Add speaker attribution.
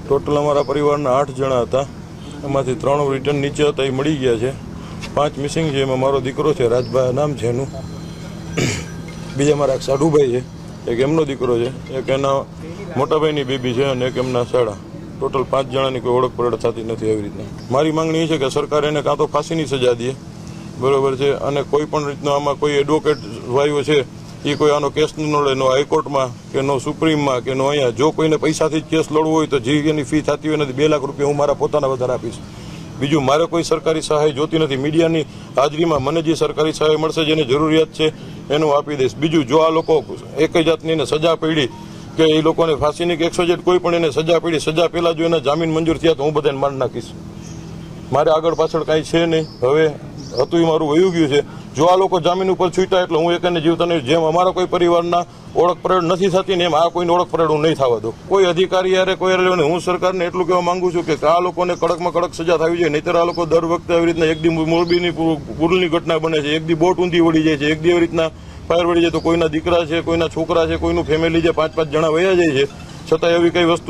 Speaker 1: Total અમારા પરિવારના 8 જણા હતા, એમાંથી 3 રિટર્ન નીચે હતા, એ મળી ગયા છે. 5 મિસિંગ છે, એમાં મારો દીકરો છે, રાજભાઈ નામ છે એનું. બીજા મારા એક સાઢુભાઈ છે, એક એમનો દીકરો છે, એક એના મોટાભાઈની બેબી છે અને એક એમના શાળા. ટોટલ 5 જણાની કોઈ ઓળખ પરેડ થતી નથી. આવી રીતના મારી માંગણી એ છે કે સરકાર એને કાં તો ફાંસીની સજા દે, બરોબર છે, અને કોઈ પણ રીતનો આમાં કોઈ એડવોકેટ ભાઈઓ છે એ કોઈ આનો કેસ ન લડે, નો હાઈકોર્ટમાં કે નો સુપ્રીમમાં કે નો અહીંયા. જો કોઈને પૈસાથી જ કેસ લડવો હોય તો જે એની ફી થતી હોય નથી 2 લાખ રૂપિયા હું મારા પોતાના વધારે આપીશ. બીજું મારે કોઈ સરકારી સહાય જોતી નથી. મીડિયાની હાજરીમાં મને જે સરકારી સહાય મળશે, જેને જરૂરિયાત છે એનું આપી દઈશ. બીજું, જો આ લોકો એક જાતની એને સજા પડી કે એ લોકોને ફાંસીની કે 100 કોઈ પણ એને સજા પડી, સજા પહેલાં જો એના જામીન મંજૂર થયા તો હું બધાને મારી નાખીશ. મારે આગળ પાછળ કાંઈ છે નહીં. હવે હતું એ મારું વયું ગયું છે. જો આ લોકો જામીન ઉપર છૂટ્યા એટલે હું એકને જીવતા નહીં. જેમ અમારા કોઈ પરિવારના ઓળખ પરેડ નથી થતી ને એમ આ કોઈની ઓળખ પરેડ હું નહીં થવા દઉં. કોઈ અધિકારી યારે કોઈ હું સરકારને એટલું કહેવા માંગુ છું કે આ લોકોને કડકમાં કડક સજા થવી જોઈએ. નહીંતર આ લોકો દર વખતે આવી રીતના એક દી મોરબીની પુલની ઘટના બને છે, એક દી બોટ ઊંધી વળી જાય છે, એક દી એવી રીતના ફાયર વળી જાય તો કોઈના દીકરા છે, કોઈના છોકરા છે, કોઈનું ફેમિલી છે, 5-5 જણા વયા જાય છે, છતાં એવી કઈ વસ્તુ